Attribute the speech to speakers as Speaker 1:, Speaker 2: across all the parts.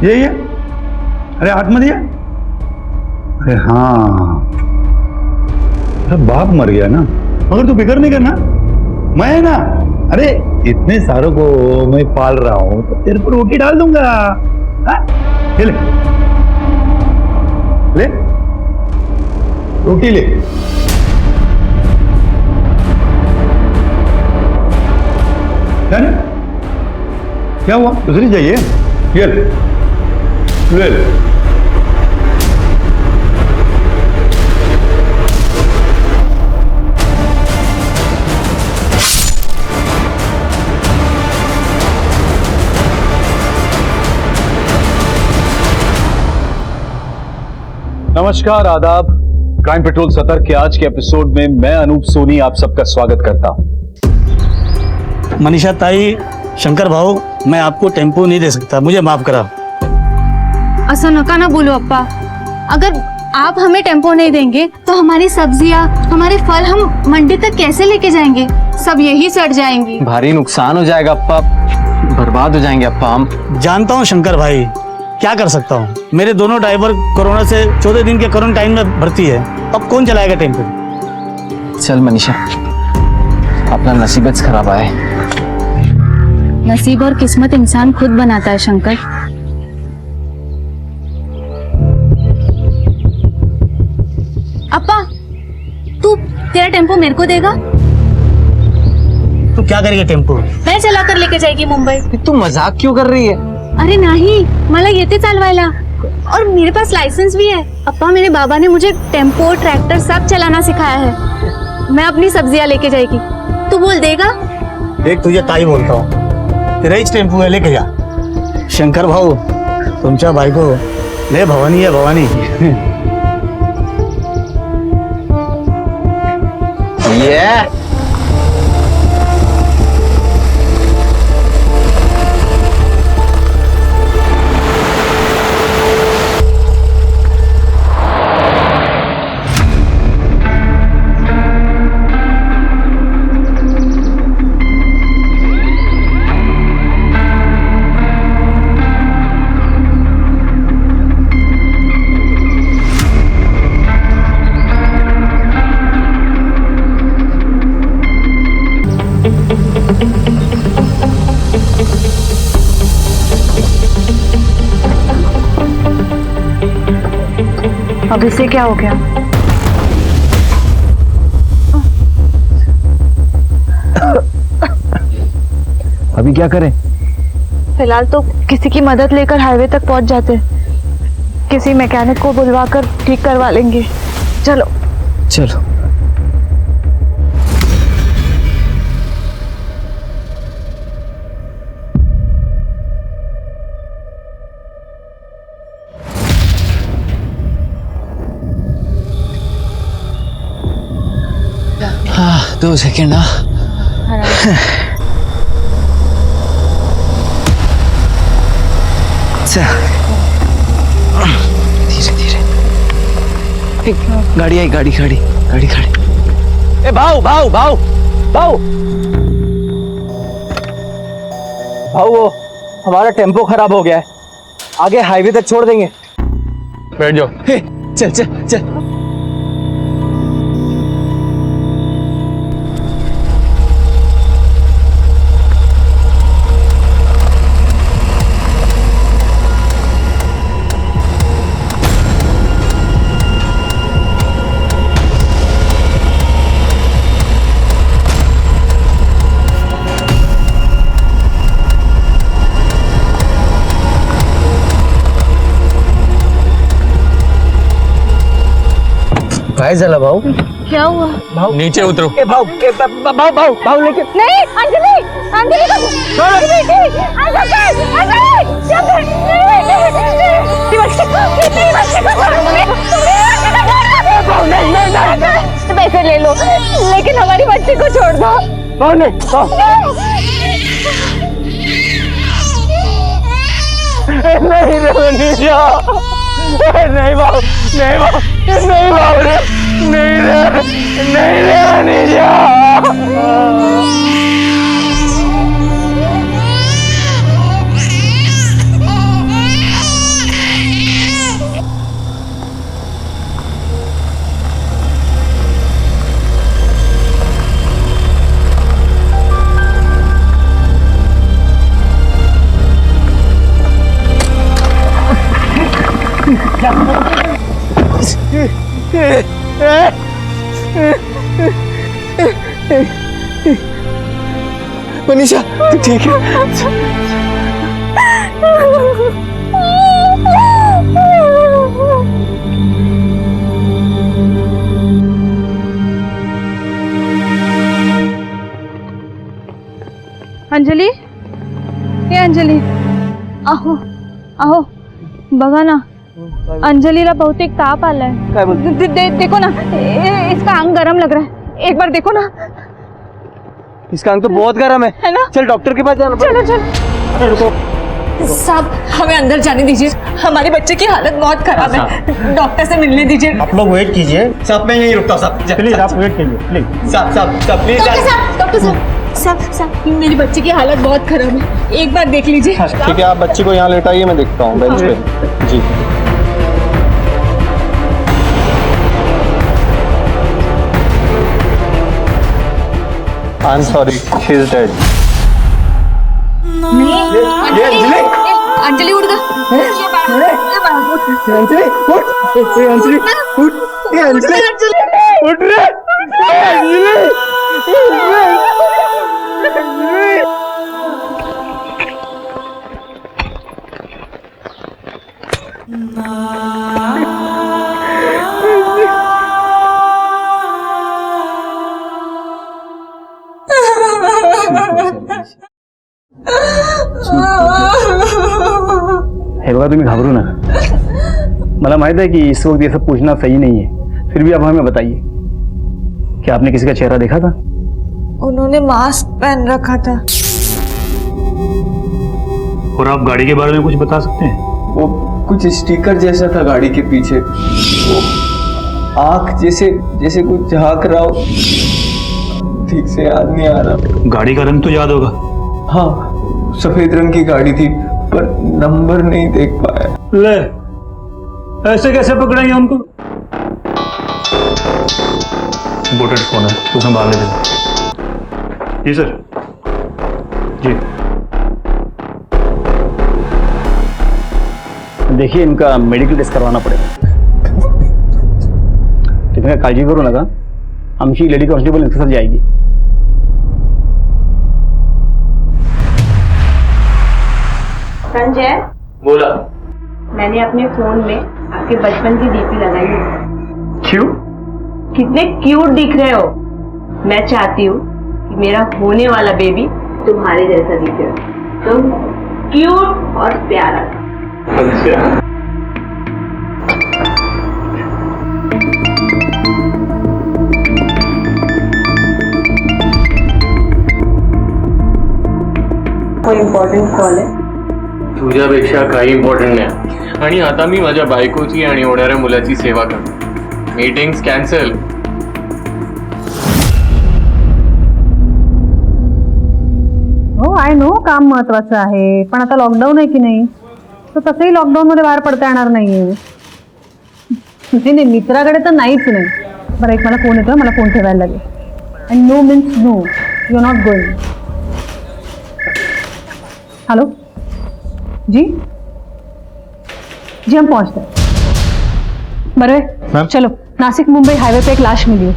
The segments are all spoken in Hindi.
Speaker 1: यही है। अरे हाथ मत दिया। अरे हाँ, अरे बाप मर गया ना, मगर तू फिक्र नहीं करना, मैं है ना। अरे इतने सारों को मैं पाल रहा हूं तो तेरे को रोटी डाल दूंगा। हाँ? ये ले ले रोटी ले। क्या हुआ, दूसरी चाहिए? ये ले ले।
Speaker 2: नमस्कार, आदाब। क्राइम पेट्रोल सतर्क के आज के एपिसोड में मैं अनूप सोनी आप सबका स्वागत करता हूं।
Speaker 3: मनीषा ताई, शंकर भाऊ, मैं आपको टेम्पो नहीं दे सकता, मुझे माफ करा।
Speaker 4: ऐसा नका ना बोलो अप्पा, अगर आप हमें टेम्पो नहीं देंगे तो हमारी सब्जियां, हमारे फल हम मंडी तक कैसे लेके जाएंगे? सब यही सड़ जाएंगी।
Speaker 5: भारी नुकसान हो जाएगा अप्पा, बर्बाद हो जाएंगे अप्पा हम।
Speaker 3: जानता हूँ शंकर भाई, क्या कर सकता हूँ। मेरे दोनों ड्राइवर कोरोना से 14 दिन के क्वारंटाइन में भर्ती है, अब कौन चलाएगा टेम्पो?
Speaker 5: चल मनीषा, अपना नसीबत खराब आए।
Speaker 4: नसीब और किस्मत इंसान खुद बनाता है शंकर। अप्पा, तेरा टेम्पो मेरे को देगा?
Speaker 3: तू क्या करेगा टेम्पो?
Speaker 4: मैं चला कर लेके जाएगी मुंबई।
Speaker 5: तू मजाक क्यों कर रही है?
Speaker 4: अरे नहीं, मला येते चालवायला और मेरे पास लाइसेंस भी है। अप्पा, मेरे बाबा ने मुझे टेम्पो, ट्रैक्टर सब चलाना सिखाया है। मैं अपनी सब्जियां लेके जाएगी, तू बोल देगा?
Speaker 3: देख, तुझे ताई बोलता हूँ, तेरा ही टेम्पो है, लेके जा। शंकर भाऊ, तुमच्या बायको लय भवानी है, भवानी।
Speaker 5: ये
Speaker 4: अब इसे क्या हो गया?
Speaker 5: अभी क्या करें?
Speaker 6: फिलहाल तो किसी की मदद लेकर हाईवे तक पहुंच जाते, किसी मैकेनिक को बुलवाकर ठीक करवा लेंगे। चलो
Speaker 5: चलो। हाँ, 2 सेकेंड। धीरे धीरे। गाड़ी आई, गाड़ी खड़ी। ए भाऊ भाऊ भाऊ भाऊ भाऊ, वो हमारा टेम्पो खराब हो गया है, आगे हाईवे तक छोड़ देंगे।
Speaker 2: बैठ जाओ।
Speaker 5: चल चल चल।
Speaker 3: काय झालं भाऊ?
Speaker 4: क्या हुआ?
Speaker 5: भाऊ
Speaker 2: नीचे उतरो।
Speaker 5: भाऊ भाऊ भाऊ भाऊ लेके
Speaker 4: नहीं, अंजलि, अंजलि का बेटी, अंजलि, पैसे ले लो, लेकिन हमारी बच्ची को छोड़ दो।
Speaker 5: नहीं मनीषा, नहीं बाबू, नहीं बाबू, नहीं बाबू रे, नहीं रे, नहीं रे मनीषा। मनीषा तू ठीक है?
Speaker 6: अंजली, हे अंजली, आहो आहो बघा ना, अंजलीला बहुतेक ताप आलाय.
Speaker 5: काय बोलते?
Speaker 6: देखो ना, इसका अंग गरम लग रहा है. एक बार देखो ना.
Speaker 5: इसका अंग तो बहुत गर्म है
Speaker 6: ना?
Speaker 5: चल डॉक्टर के पास जाना
Speaker 6: चलो चलो.
Speaker 5: अरे रुको.
Speaker 7: साहब हमें अंदर जाने दीजिए, हमारे बच्चे की हालत बहुत खराब है, डॉक्टर से मिलने दीजिए.
Speaker 3: आप लोग वेट कीजिए.
Speaker 5: साहब मैं यहीं रुकता हूँ साहब.
Speaker 3: प्लीज आप वेट कीजिए प्लीज.
Speaker 5: साहब प्लीज.
Speaker 7: डॉक्टर साहब मेरे बच्चे की हालत बहुत खराब है, एक बार देख लीजिए.
Speaker 5: ठीक है आप बच्ची को यहाँ लेटाइए, मैं देखता हूँ बेंच पे. जी. I'm sorry, she is dead.
Speaker 7: Anjali उठ गया.
Speaker 5: अंजलि उठ रे.
Speaker 3: हे बघा तुम्ही घाबरू नका. मला माहित है कि इस वक्त ये सब पूछना सही नहीं है, फिर भी आप हमें बताइए कि आपने किसी का चेहरा देखा था?
Speaker 7: उन्होंने मास्क पहन रखा था.
Speaker 3: और आप गाड़ी के बारे में कुछ बता सकते हैं?
Speaker 5: वो कुछ स्टिकर जैसा था गाड़ी के पीछे, वो आंख जैसे कुछ झांक रहा हो, ठीक से याद नहीं आ रहा.
Speaker 3: गाड़ी का रंग तो याद होगा?
Speaker 5: हाँ सफेद रंग की गाड़ी थी पर नंबर नहीं देख पाया.
Speaker 3: ले, ऐसे कैसे पकड़ेंगे उनको? इंपोर्टेड फोन है, तो संभाल लेते. जी सर. जी देखिए इनका मेडिकल टेस्ट करवाना पड़ेगा. तुम्ही काय काळजी करू नका, आमची लेडी कॉन्स्टेबल इनके साथ जाएगी.
Speaker 8: संजय
Speaker 5: बोला.
Speaker 8: मैंने अपने फोन में आपके बचपन की डीपी लगाई है.
Speaker 5: क्यों?
Speaker 8: कितने क्यूट दिख रहे हो. मैं चाहती हूँ कि मेरा होने वाला बेबी तुम्हारे जैसा दिखे. तुम क्यूट और प्यारा.
Speaker 5: अच्छा.
Speaker 8: कोई इम्पॉर्टंट कॉल है?
Speaker 9: तुझ्यापेक्षा काही इम्पॉर्टंट नाही. आणि आता मी माझ्या बायकोची आणि होणाऱ्या मुलाची सेवा करतो. Meetings cancel.
Speaker 10: हो आय नो काम महत्वाचं आहे, पण आता लॉकडाऊन आहे की नाही, तर तसंही लॉकडाऊन मध्ये बाहेर पडता येणार नाहीये. नाही मित्राकडे तर नाहीच नाही. बरं एक मला फोन येतोय, मला फोन ठेवायला लागेल. And no means no, you are not going. Hello जी जी हम पहुंचते हैं. बरं चलो, नासिक मुंबई हाईवे पे एक लाश मिली है.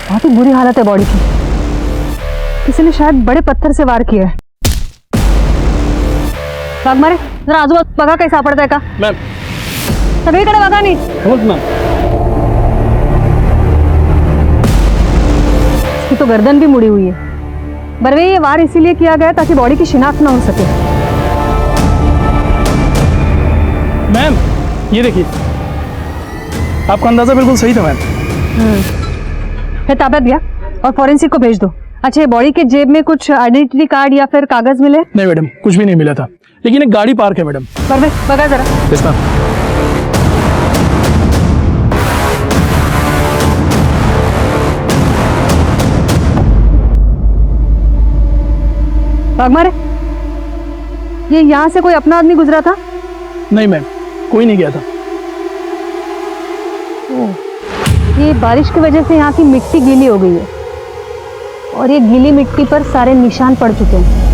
Speaker 10: बहुत ही बुरी हालत है बॉडी की. किसी ने शायद बड़े पत्थर से वार किया है. वाघमारे जरा आजूबाजू बघा काही सापडत आहे का?
Speaker 3: मॅम.
Speaker 10: सगळीकडे बघा नीट.
Speaker 3: होच मॅम.
Speaker 10: इसकी तो गर्दन भी मुड़ी हुई है. बरवे ये वार इसीलिए किया गया ताकि बॉडी की शिनाख्त ना हो सके.
Speaker 3: मैम ये देखिए, आपका अंदाजा बिल्कुल सही था मैम.
Speaker 10: फिर ताबत गया और फॉरेंसिक को भेज दो. अच्छा ये बॉडी के जेब में कुछ आइडेंटिटी कार्ड या फिर कागज मिले?
Speaker 3: नहीं मैडम, कुछ भी नहीं मिला था, लेकिन एक गाड़ी पार्क है मैडम.
Speaker 10: बरवे बघा जरा.
Speaker 3: Yes ma'am.
Speaker 10: वाघमारे, ये यहाँ से कोई अपना आदमी गुजरा था?
Speaker 3: नहीं मैम, कोई नहीं गया था।
Speaker 10: ये बारिश की वजह से यहाँ की मिट्टी गीली हो गई है और ये गीली मिट्टी पर सारे निशान पड़ चुके हैं।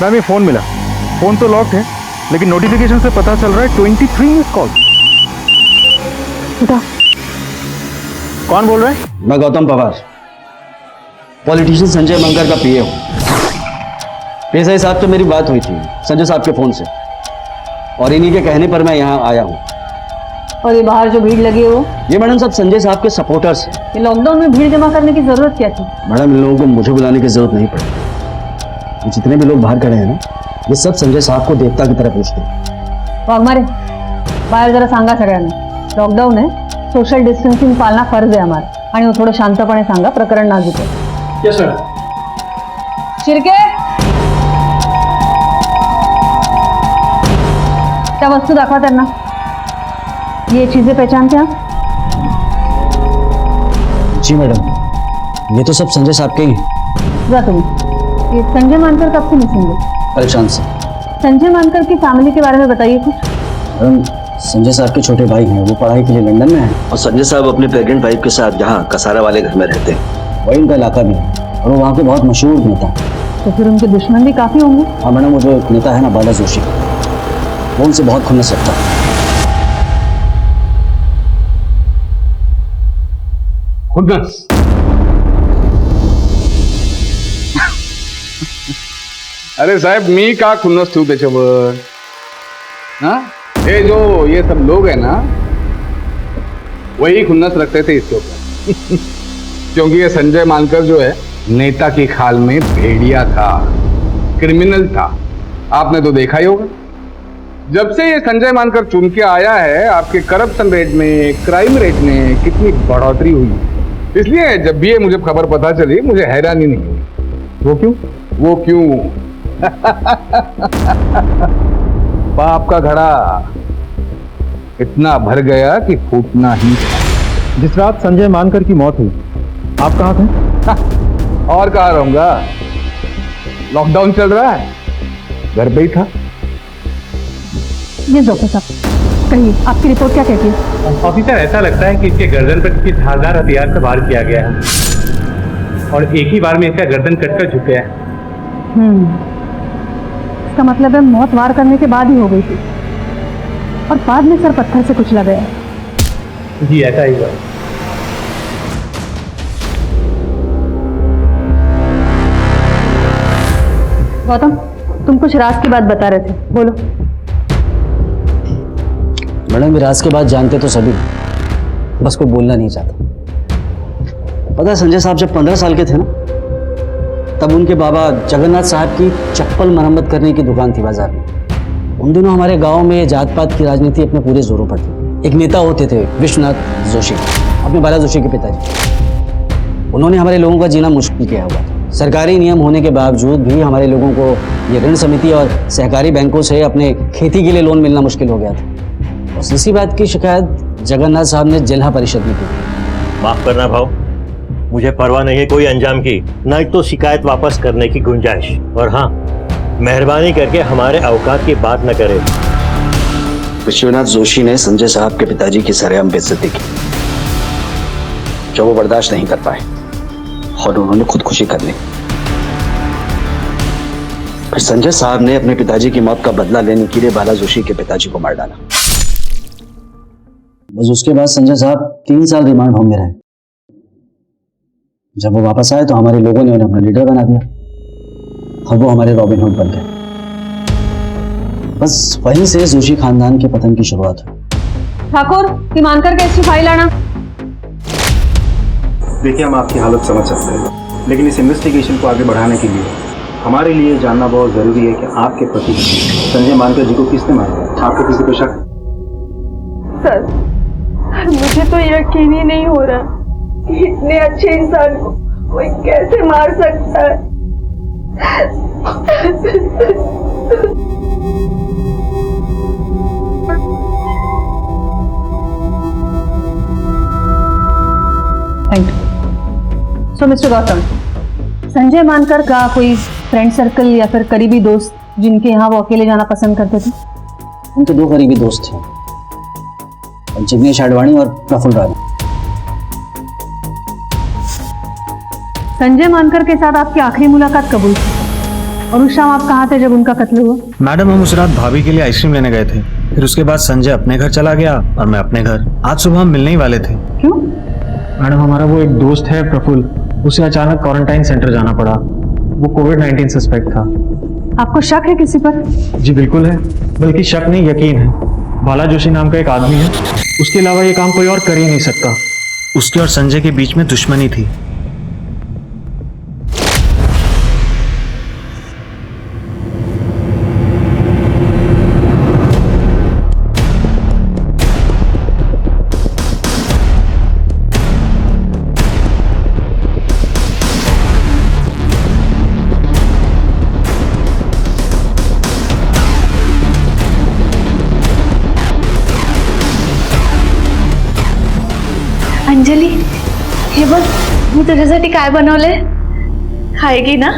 Speaker 3: मैम ये फोन मिला, फोन तो लॉक्ड है लेकिन नोटिफिकेशन से पता चल रहा है 23 मिस कॉल।
Speaker 10: उठा।
Speaker 3: कौन बोल रहा है?
Speaker 11: मैं गौतम पवार, पॉलिटिशियन संजय मंगर का पीए हूँ। पीएसआई साहब से मेरी बात हुई थी संजय साहब के फोन से, और इन्हीं के कहने पर मैं यहाँ आया हूँ।
Speaker 10: और ये बाहर जो भीड़ लगी है वो?
Speaker 11: ये मैडम सब संजय साहब के सपोर्टर्स हैं।
Speaker 10: ये लॉकडाउन में भीड़ जमा करने की जरूरत क्या थी?
Speaker 11: मैडम इन लोगों को मुझे बुलाने की जरूरत नहीं पड़ी। ये जितने भी लोग बाहर खड़े हैं ना, ये सब संजय साहब को देवता की तरह पूछते हैं।
Speaker 10: वाघमारे, बाहेर जरा सांगा सगळ्यांना, लॉकडाऊन आहे, सोशल डिस्टन्सिंग पाळणं फर्ज आहे आम्हाला, आणि थोडं शांतपणे सांगा, प्रकरण नाजूक आहे.
Speaker 3: Yes sir.
Speaker 10: शिर्के, त्या वस्तू दाखवा त्यांना. ये चीजें पहचानते हैं?
Speaker 11: जी मैडम, ये तो सब संजय साहब के ही हैं।
Speaker 10: जा तुम्ही. ये संजय मानकर कब से मिसिंग है?
Speaker 11: परेशान से।
Speaker 10: संजय मानकर की फैमिली के बारे में बताइए कुछ.
Speaker 11: मैडम संजय साहब के छोटे भाई हैं, वो पढ़ाई के लिए लंदन में हैं, और संजय साहब अपने प्रेग्नेंट वाइफ के साथ यहाँ कसारा वाले घर में रहते हैं। वही उनका इलाका भी है और वो वहाँ के बहुत मशहूर नेता।
Speaker 10: तो फिर उनके दुश्मन भी काफी होंगे.
Speaker 11: हाँ मैडम, वो जो एक नेता है ना बाला जोशी, वो उनसे बहुत खुन्नस रखता है।
Speaker 2: खुन्नस?
Speaker 1: अरे साहेब, मी का खुन्नस ठेवू त्याच्यावर? हा, ये जो ये सब लोग हैं ना, वही खुन्नस रखते थे इसके ऊपर। क्योंकि ये संजय मानकर जो है नेता की खाल में भेड़िया था, क्रिमिनल था। आपने तो देखा ही होगा, जब से ये संजय मानकर चुन के आया है, आपके करप्शन रेट में, क्राइम रेट में कितनी बढ़ोतरी हुई। इसलिए जब भी ये मुझे खबर पता चली, मुझे हैरानी नहीं हुई। वो क्यों? वो क्यों? पाप का घड़ा इतना भर गया कि फूटना ही था।
Speaker 3: जिस रात संजय मानकर की मौत हुई, आप कहाँ थे?
Speaker 1: और कहाँ रहूंगा? लॉकडाउन चल रहा है, घर पे ही था।
Speaker 10: ये जोकर साहब, कहिए आपकी रिपोर्ट क्या कहती है?
Speaker 3: ऑफिसर, ऐसा लगता है कि इसके गर्दन पर किसी धारदार हथियार से वार किया गया है और एक ही बार में इसका गर्दन कटकर झुक गया है।
Speaker 10: इसका मतलब है मौत वार करने के बाद ही हो गई थी और बाद में सर पत्थर से कुचला गया है.
Speaker 3: जी ऐसा ही हुआ.
Speaker 10: गौतम, तुम कुछ राज की बात बता रहे थे, बोलो.
Speaker 11: मैडम विराज के बाद जानते तो सभी, बस कोई बोलना नहीं चाहता. पता है संजय साहब जब 15 साल के थे ना, तब उनके बाबा जगन्नाथ साहब की चप्पल मरम्मत करने की दुकान थी बाजार में. उन दिनों हमारे गांव में जात-पात की राजनीति अपने पूरे जोरों पर थी. एक नेता होते थे विश्वनाथ जोशी, अपने बाला जोशी के पिताजी. उन्होंने हमारे लोगों का जीना मुश्किल किया हुआ था. सरकारी नियम होने के बावजूद भी हमारे लोगों को ये ऋण समिति और सहकारी बैंकों से अपने खेती के लिए लोन मिलना मुश्किल हो गया था. और इसी बात की शिकायत जगन्नाथ साहब ने जिला परिषद में की.
Speaker 12: माफ करना भाव, मुझे परवाह नहीं है कोई अंजाम की, न तो शिकायत वापस करने की गुंजाइश. और हाँ, मेहरबानी करके हमारे औकात की बात न करें.
Speaker 11: विश्वनाथ जोशी ने संजय साहब के पिताजी की सरेआम बेइज्जती की, जो वो बर्दाश्त नहीं कर पाए और उन्होंने खुदकुशी कर ली. फिर संजय साहब ने अपने पिताजी की मौत का बदला लेने के लिए बाला जोशी के पिताजी को मार डाला. बस उसके बाद संजय साहब 3 साल रिमांड होम में रहे. जब वो वापस आए तो हमारे लोगों ने उन्हें अपना लीडर बना दिया और वो हमारे रॉबिन हुड बन गए. बस वहीं से जोशी खानदान के पतन की शुरुआत हुई.
Speaker 10: ठाकुर, ती मानकर केसची फाइल आना.
Speaker 3: देखिए, हम आपकी हालत समझ सकते हैं, लेकिन इस इन्वेस्टिगेशन को आगे बढ़ाने के लिए हमारे लिए जानना बहुत जरूरी है कि आपके पति संजय मानकर जी को किसने मारा. आपको किसी पे शक?
Speaker 6: सर, मुझे तो यकीन ही नहीं हो रहा, इतने अच्छे इंसान को कोई कैसे मार सकता है.
Speaker 10: Thank you. So mister Gautam, Sanjay मानकर का कोई फ्रेंड सर्कल या फिर करीबी दोस्त जिनके यहाँ वो अकेले जाना पसंद करते थे?
Speaker 11: उनके दो करीबी दोस्त थे, जिग्नेश आडवाणी और प्रफुल्ल राणा।
Speaker 10: संजय मानकर के साथ आपकी आखिरी मुलाकात कब हुई थी? और उस शाम आप कहाँ थे जब उनका कत्ल हुआ?
Speaker 13: मैडम, हम उस रात भाभी के लिए आइसक्रीम लेने गए थे। फिर उसके बाद संजय अपने घर चला गया और मैं अपने घर। आज सुबह हम मिलने ही वाले थे।
Speaker 10: क्यों?
Speaker 13: मैडम, हमारा वो एक दोस्त है प्रफुल्ल, उसे अचानक क्वारंटाइन सेंटर जाना पड़ा। वो कोविड-19 सस्पेक्ट था।
Speaker 10: आपको शक है किसी पर?
Speaker 13: जी बिल्कुल है, बल्कि शक नहीं यकीन है। बाला जोशी नाम का एक आदमी है, उसके अलावा ये काम कोई और कर ही नहीं सकता। उसके और संजय के बीच में दुश्मनी थी।
Speaker 6: अंजली, हे बघ, मी तुझ्यासाठी काय बनवले, खाएगी ना?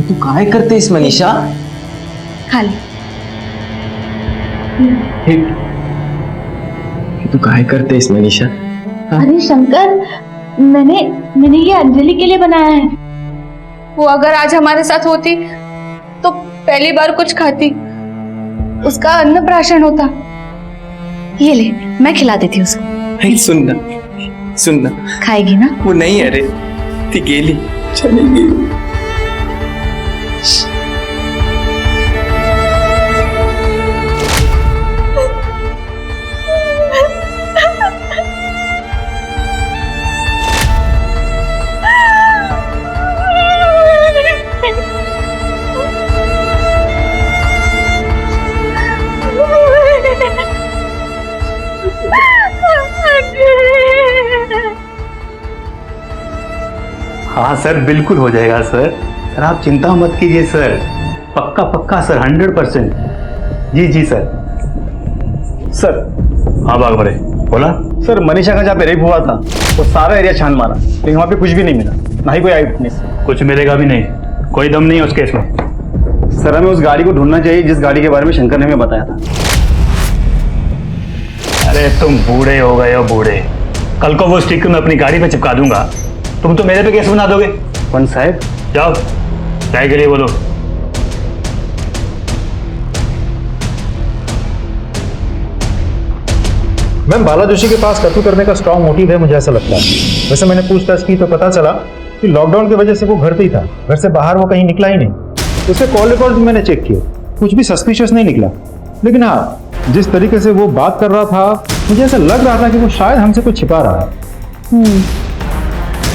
Speaker 5: तू काय करतेस मनीषा?
Speaker 6: खाली.
Speaker 5: तू काय करतेस मनीषा?
Speaker 6: अरे शंकर, मैंने ये अंजलि के लिए बनाया है. वो अगर आज हमारे साथ होती तो पहली बार कुछ खाती, उसका अन्नप्राशन होता. ये ले, मैं खिला देती उसको.
Speaker 5: सुनना
Speaker 6: खाएगी ना?
Speaker 5: वो नहीं, अरे ती गेली, चली गई.
Speaker 1: हाँ सर, बिल्कुल हो जाएगा सर। सर आप चिंता मत कीजिए सर, पक्का पक्का सर, 100%। जी जी सर।
Speaker 3: सर। हाँ बाग बड़े, बोला। सर, मनीषा का जहाँ पे रेप हुआ था वो सारा एरिया छान मारा, लेकिन वहाँ पे कुछ भी नहीं मिला, ना ही कोई आई विटनेस।
Speaker 1: कुछ मिलेगा भी नहीं, कोई दम नहीं है उस केस में।
Speaker 3: सर, हमें उस गाड़ी को ढूंढना चाहिए जिस गाड़ी के बारे में शंकर ने हमें बताया था।
Speaker 1: अरे तुम बूढ़े हो गए हो, बूढ़े। कल को वो स्टिकर मैं अपनी गाड़ी पे चिपका दूंगा, तुम तो मेरे पे केस बना दोगे।
Speaker 3: पंत साहब,
Speaker 1: जाओ, चाय के लिए बोलो।
Speaker 13: मैम, बाला जोशी के पास कत्ल करने का स्ट्रॉन्ग मोटिव है, मुझे ऐसा लगता है। वैसे मैंने पूछताछ की तो पता चला कि लॉकडाउन की वजह से वो घर पे ही था, घर से बाहर वो कहीं निकला ही नहीं। उसके कॉल रिकॉर्ड भी मैंने चेक किए, कुछ भी सस्पिशियस नहीं निकला। लेकिन हाँ, जिस तरीके से वो बात कर रहा था, मुझे ऐसा लग रहा था कि वो शायद हमसे कुछ छिपा रहा है।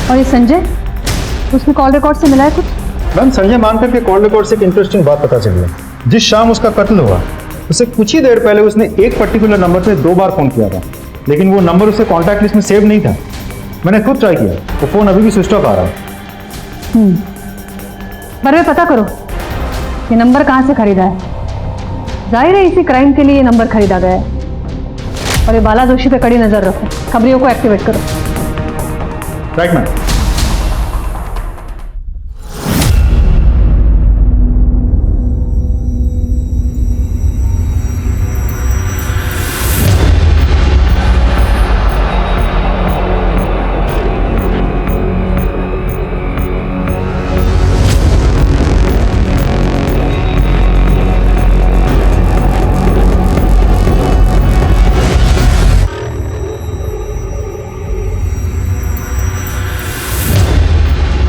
Speaker 10: और ये संजय, उसके कॉल रिकॉर्ड से मिला है कुछ?
Speaker 13: मैम, संजय मानकर के कॉल रिकॉर्ड से एक इंटरेस्टिंग बात पता चली है। जिस शाम उसका कत्ल हुआ, उससे कुछ ही देर पहले उसने एक पर्टिकुलर नंबर से 2 बार फोन किया था, लेकिन वो नंबर उससे कॉन्टैक्ट लिस्ट में सेव नहीं था। मैंने खुद ट्राई किया, वो फोन अभी भी स्विच ऑफ आ रहा है।
Speaker 10: पर पता करो ये नंबर कहाँ से खरीदा है। जाहिर है इसी क्राइम के लिए ये नंबर खरीदा गया है। और ये बाला जोशी पे कड़ी नजर रखो, खबरियों को एक्टिवेट करो।
Speaker 13: Right ma'am.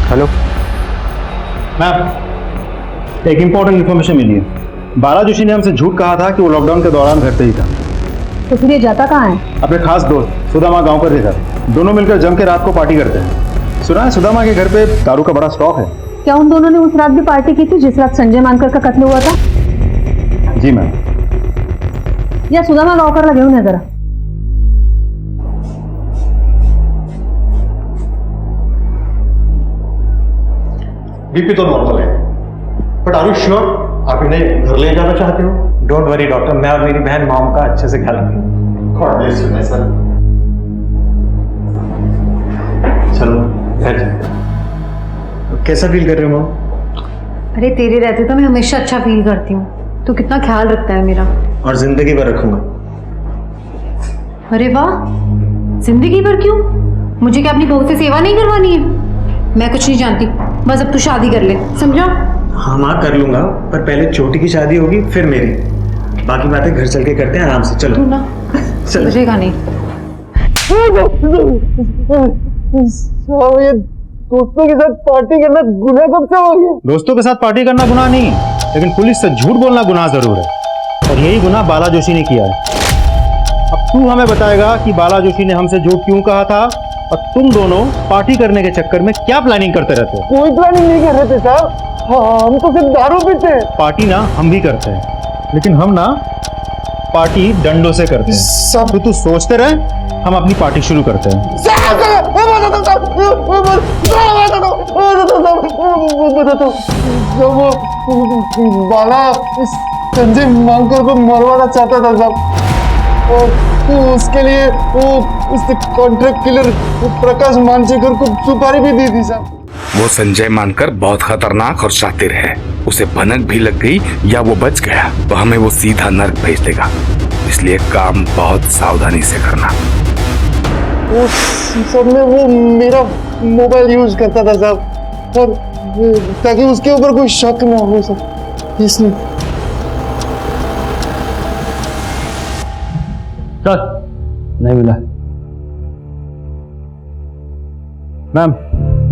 Speaker 3: हेलो मैम, एक इंपॉर्टेंट इन्फॉर्मेशन मिली है। बाला जोशी ने हमसे झूठ कहा था कि वो लॉकडाउन के दौरान घर पे ही था।
Speaker 10: तो फिर ये जाता कहाँ है?
Speaker 3: अपने खास दोस्त सुदामा गांवकर के घर। दोनों मिलकर जम के रात को पार्टी करते हैं। सुना है सुदामा के घर पे दारू का बड़ा स्टॉक है।
Speaker 10: क्या उन दोनों ने उस रात भी पार्टी की थी जिस रात संजय मानकर का कत्ल हुआ था?
Speaker 3: जी मैम।
Speaker 10: या सुदामा गांवकर घेऊन या जरा।
Speaker 12: बीपी तो नॉर्मल है, बट आर यू श्योर आप इन्हें घर ले जाना चाहते हो?
Speaker 13: डोंट वरी डॉक्टर, मैं और मेरी बहन मॉम का अच्छे से ख्याल रखेंगे।
Speaker 12: God bless you my son.
Speaker 13: चलो।
Speaker 5: कैसा फील कर रहे हो मॉम?
Speaker 10: अरे तेरे रहते तो मैं हमेशा अच्छा फील करती हूँ। तू कितना ख्याल रखता है मेरा।
Speaker 5: और जिंदगी भर रखूंगा।
Speaker 10: अरे वाह, जिंदगी भर क्यों? मुझे क्या अपनी बहू से सेवा नहीं करवानी है? मैं कुछ नहीं जानती, बस अब तू शादी कर ले, समझा?
Speaker 5: हाँ माँ कर लूंगा, पर पहले छोटी की शादी होगी फिर मेरी। बाकी बातें घर चल के करते हैं आराम से। चलो
Speaker 10: तू ना समझेगा नहीं।
Speaker 5: दोस्तों के साथ पार्टी करना गुनाह कब से हो गया?
Speaker 13: दोस्तों के साथ पार्टी करना गुनाह नहीं है, लेकिन पुलिस से झूठ बोलना गुनाह जरूर है, और यही गुनाह बाला जोशी ने किया है। अब तू हमें बताएगा कि बाला जोशी ने हमसे झूठ क्यों कहा था, और तुम दोनों पार्टी करने के चक्कर में क्या प्लानिंग करते रहते हो?
Speaker 5: कोई प्लानिंग नहीं कर रहे थे साहब, हम तो सिर्फ दारू पीते हैं।
Speaker 13: पार्टी ना हम भी करते हैं, लेकिन हम ना पार्टी डंडों से करते हैं। सब तू सोचते रहे, हम अपनी पार्टी शुरू करते हैं।
Speaker 5: बाला संजय मानकर को मरवाना चाहता था साहब, और उसके लिए वो उसने कॉन्ट्रैक्ट किलर प्रकाश मानसेकर को सुपारी भी दी थी साहब।
Speaker 14: वो संजय मानकर बहुत खतरनाक और शातिर है। उसे भनक भी लग गई या वो बच गया तो हमें वो सीधा नर्क भेज देगा, इसलिए काम बहुत सावधानी से करना।
Speaker 5: वो सब में वो मेरा मोबाइल यूज करता था साहब, और ताकि उसके ऊपर कोई शक ना हो सके, इसलिए।
Speaker 3: सर नहीं मिला।
Speaker 13: मैम,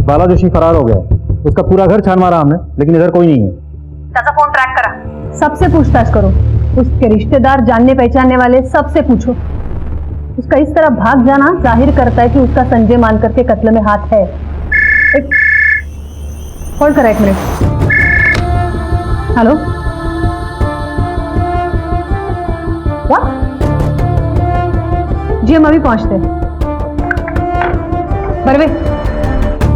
Speaker 13: बाला जोशी फरार हो गया है। उसका पूरा घर छान मारा हमने, लेकिन इधर कोई नहीं है।
Speaker 10: फोन ट्रैक करा। सबसे पूछताछ करो, उसके रिश्तेदार, जानने पहचानने वाले सबसे पूछो। उसका इस तरह भाग जाना जाहिर करता है कि उसका संजय मानकर के कत्ल में हाथ है। एक होल्ड करा, 1 मिनट। हेलो, क्या? जी हम अभी पहुंचते हैं। बरवे,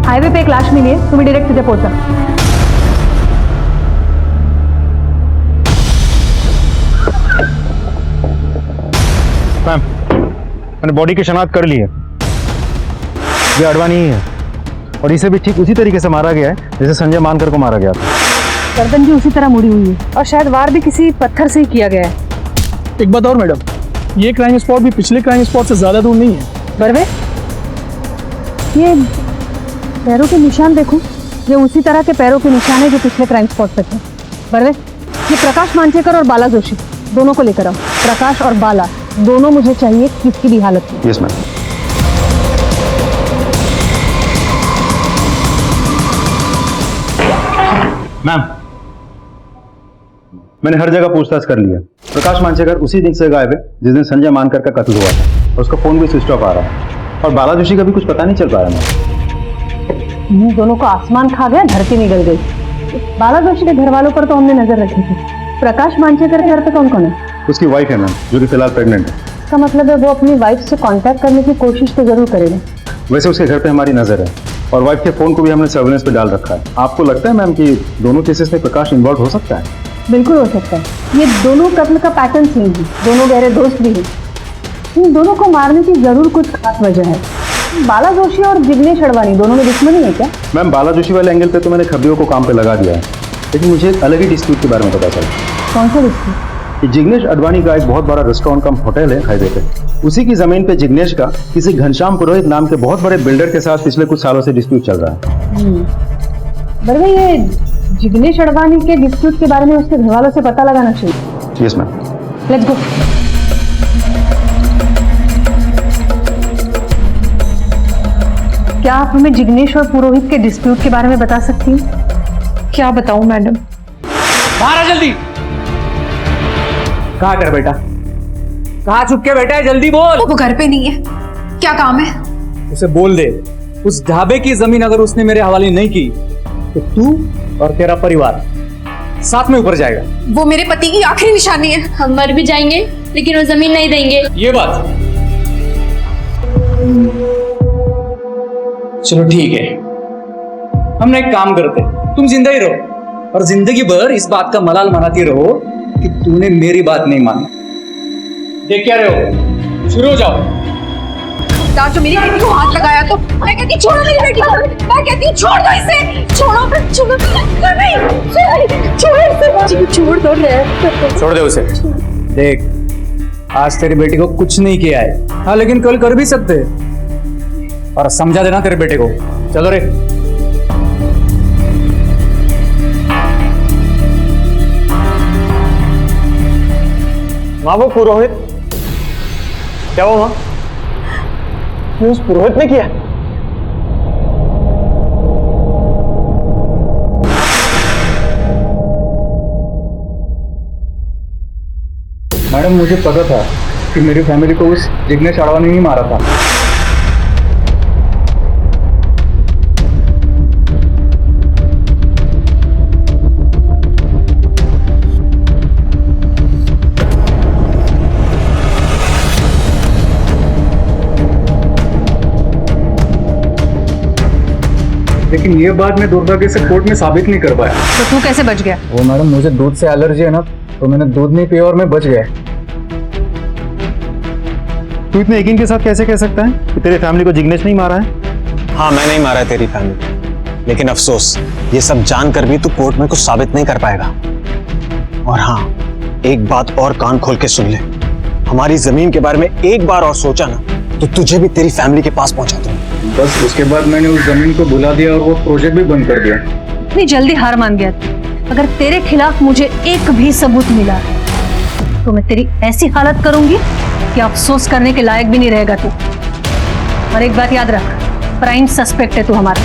Speaker 10: हाईवे पे एक लाश मिली है, तुम्हें डायरेक्ट तिथे पोहोचा।
Speaker 13: मैम, मैंने बॉडी की शनाख्त कर ली है। ये अडवाणी ही है, और इसे भी ठीक उसी तरीके से मारा गया है जैसे संजय मानकर को मारा गया था।
Speaker 10: गर्दन भी उसी तरह मुड़ी हुई है, और शायद वार भी किसी पत्थर से ही किया गया है।
Speaker 3: एक बात और मैडम, ये क्राइम स्पॉट भी पिछले क्राइम स्पॉट से ज्यादा दूर नहीं है।
Speaker 10: बरवे, ये पैरों के निशान देखो, ये उसी तरह के पैरों के निशान है जो पिछले क्राइम स्पॉट पे थे। बरवे, ये प्रकाश मानसेकर और बाला जोशी दोनों को लेकर आओ। प्रकाश और बाला दोनों मुझे चाहिए, किसकी भी हालत में।
Speaker 13: Yes ma'am. मैम, मैंने हर जगह पूछताछ कर लिया। प्रकाश मानसेकर उसी दिन से गायब है जिस दिन संजय मानकर का कत्ल हुआ था, और उसका फोन भी स्विच ऑफ आ रहा है, और बाला जोशी का भी कुछ पता नहीं चल पा रहा है।
Speaker 10: इन दोनों को आसमान खा गया, धरती निकल गई। बाला जोशी के घर वालों पर तो हमने नजर रखी थी। प्रकाश मानसेकर के घर पे कौन कौन है?
Speaker 13: उसकी वाइफ है मैम, जो कि फिलहाल प्रेग्नेंट है।
Speaker 10: इसका मतलब है वो अपनी वाइफ से कांटेक्ट करने की कोशिश तो जरूर करेगा।
Speaker 13: वैसे उसके घर पे हमारी नजर है, और वाइफ के फोन को भी हमने सर्वेलेंस पे डाल रखा है। आपको लगता है मैम कि दोनों केसेस में प्रकाश इन्वॉल्व हो सकता है?
Speaker 10: बिल्कुल हो सकता है। ये दोनों कत्ल का पैटर्न सेम है, दोनों गहरे दोस्त भी हैं। इन दोनों को मारने की जरूर कुछ खास वजह है। बाला जोशी और जिग्नेश अडवाणी दोनों में दुश्मनी है क्या?
Speaker 13: मैम, बाला जोशी वाले एंगल पे तो मैंने खबियों को काम पे लगा दिया है, लेकिन मुझे एक अलग ही डिस्प्यूट के बारे में पता चला।
Speaker 10: कौन सा डिस्प्यूट?
Speaker 13: जिग्नेश अडवाणी का एक बहुत बड़ा रेस्टोरेंट कम होटल है हाईवे पे। उसी की जमीन पे जिग्नेश का किसी घनश्याम पुरोहित नाम के बहुत बड़े बिल्डर के साथ पिछले कुछ सालों से डिस्प्यूट चल रहा है।
Speaker 10: बरवे, ये जिग्नेश अडवाणी के डिस्प्यूट के बारे में उसके घर वालों से पता लगाना चाहिए।
Speaker 13: Yes ma'am.
Speaker 10: Let's go. क्या आप हमें जिग्नेश और पुरोहित के डिस्प्यूट के बारे में बता सकती हैं?
Speaker 7: क्या बताऊं मैडम?
Speaker 3: बाहर आ जल्दी। कहाँ कर बेटा? कहाँ छुप के बैठा है? जल्दी बोल।
Speaker 7: वो घर पे नहीं है। क्या काम है?
Speaker 3: उसे बोल दे, उस ढाबे की जमीन अगर उसने मेरे हवाले नहीं की तो तू और तेरा परिवार साथ में ऊपर जाएगा।
Speaker 7: वो मेरे पति की आखिरी निशानी है।
Speaker 4: हम मर भी जाएंगे लेकिन वो जमीन नहीं देंगे।
Speaker 3: ये बात। चलो ठीक है, हम एक काम करते, तुम जिंदा ही रहो और जिंदगी भर इस बात का मलाल मनाती रहो कि तूने मेरी बात नहीं मानी। देख क्या रहे हो, शुरू हो जाओ।
Speaker 7: खबरदार जो मेरी बेटी को हाथ लगाया तो मैं कहती हूँ छोड़ो मेरी बेटी को, मैं कहती हूँ छोड़ दो इसे, छोड़ो छोड़ो छोड़ो इसे, छोड़ दो ले,
Speaker 2: छोड़ दे उसे। देख, आज तेरी बेटी को कुछ नहीं किया है, हाँ, लेकिन कल कर भी सकते, और समझा देना तेरे बेटे को। चलो रे।
Speaker 12: माँ वो पुरोहित, क्या हुआ माँ? ये उस पुरोहित ने किया?
Speaker 2: मैडम, मुझे पता था कि मेरी फैमिली को उस जिग्नेश अडवाणी ने ही मारा था। लेकिन ये बात मैं दुर्भाग्य से कोर्ट में साबित नहीं कर पाया।
Speaker 10: तो तू कैसे बच गया?
Speaker 2: वो मैडम, मुझे दूध से एलर्जी है ना, तो मैंने दूध नहीं पिया और मैं बच गया।
Speaker 13: तू इतने यकीन के साथ कैसे कह सकता है कि तेरे फैमिली को जिग्नेश नहीं मारा है?
Speaker 15: हाँ, मैं नहीं मारा है तेरी फैमिली, लेकिन अफसोस ये सब जानकर भी तू कोर्ट में कुछ साबित नहीं कर पाएगा। और हाँ, एक बात और कान खोल के सुन ले, हमारी जमीन के बारे में एक बार और सोचा ना तो तुझे भी तेरी फैमिली के पास पहुंचा दूंगा।
Speaker 2: बस उसके बाद मैंने उस जमीन को भुला दिया और वो प्रोजेक्ट भी बंद कर दिया।
Speaker 10: इतनी जल्दी हार मान गया तू? अगर तेरे खिलाफ मुझे एक भी सबूत मिला तो मैं तेरी ऐसी हालत करूंगी कि अफसोस करने के लायक भी नहीं रहेगा तू। और एक बात याद रख, प्राइम सस्पेक्ट है तू हमारा।